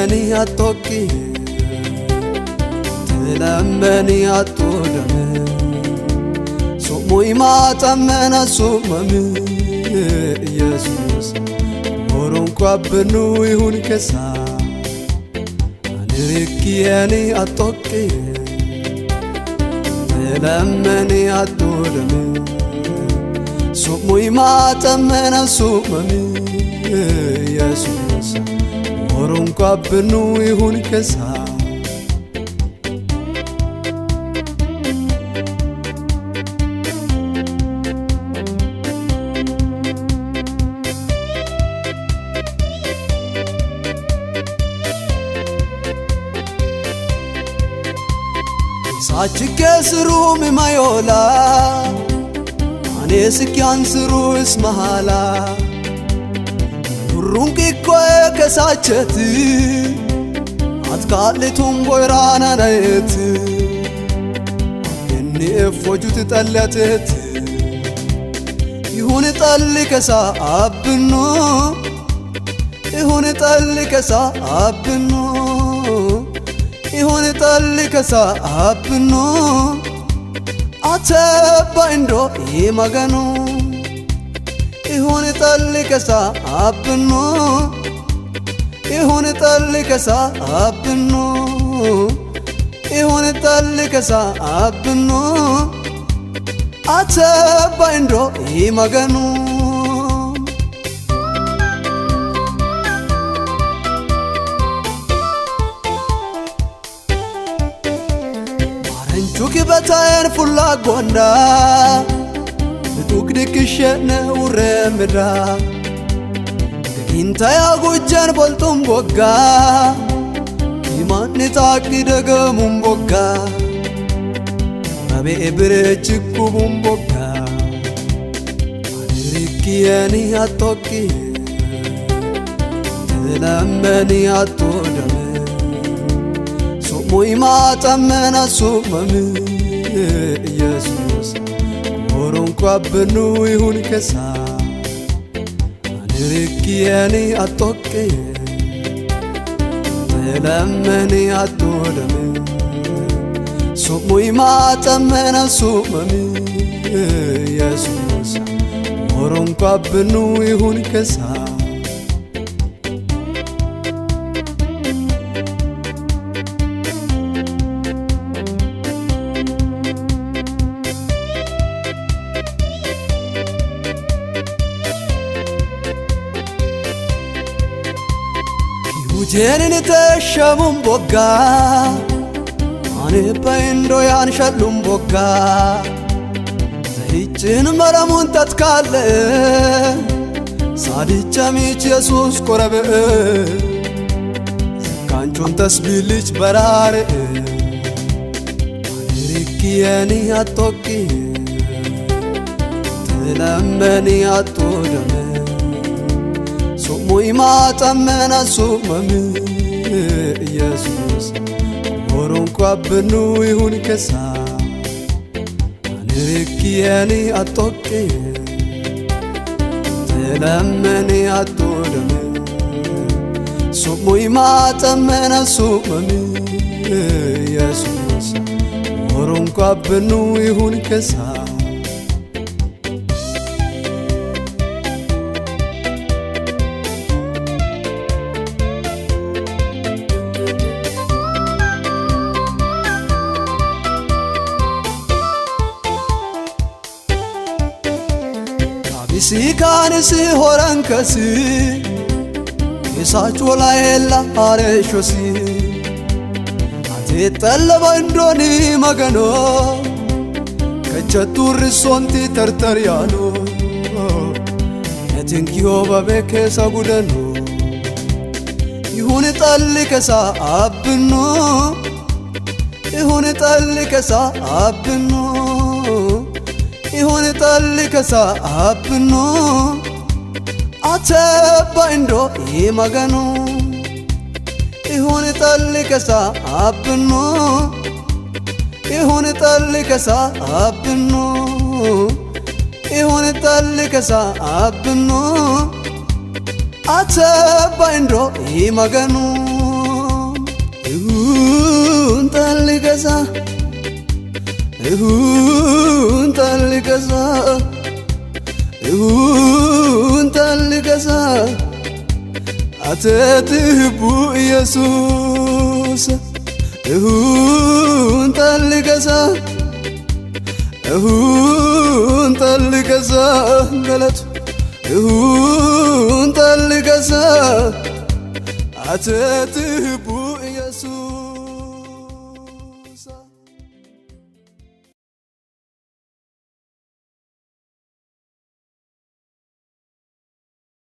Rikiani atoki Tilamani atodame Sumui matamena sumami Jesus Moron kwabenu ihun kesa Rikiani atoki Tilamani atodame Sumui matamena sumami Jesus Moron kwabenu ihun kesa Sachike suru mi mayola Ane sikyan suru ismahala Rungi koe ke sacheti Atkali tumboirana naeti Inni efojut tallateti Ihuni talli kesa abnu Ihuni talli kesa abnu Ihuni talli kesa abnu Ateba indo imaganu Ihuni talli kesa abnu Ihuni talli kesa abnu Ihuni talli kesa abnu Ateba indo imaganu Maranchuki batayen fulla gonda Tukdikishene uremda Inta ya gujan boltum boga Imani taki daga mumboga Rabe ebere chiku mumboga Rikiani atoki Tilamani atodame Sumui matamena sumami Jesus Moron kwabenu ihun kesa Rikiani atoki Tilamani atodame Sumui matamena sumami Jesus Moron kwabenu ihun kesa Ujenini teshamun boga Ane paindo yan shalum boga Zahichin maramun tatkale Sadicha mich Jesus korabe Kanchon tasbilich barare Rikiani atoki Tilamani atodame Sumui matamena sumami Jesus Moron kwabenu ihun kesa Rikiani atoki Tilamani atodame Sumui matamena sumami Jesus Moron kwabenu ihun kesa Isi kanisi horankasi Isachu la ella areshosi Ate talaba indoni magano Kachaturi sonti tartariano Yatinki hoba beke sagudano Ihuni talli kesa abnu Ihuni talli kesa abnu Ihuni talli kesa abnu Ateba indo imaganu Ihuni talli kesa abnu Ihuni talli kesa abnu Ihuni talli kesa abnu Ateba indo imaganu talligasa talligasa atetibu Jesus talligasa galat talligasa atetibu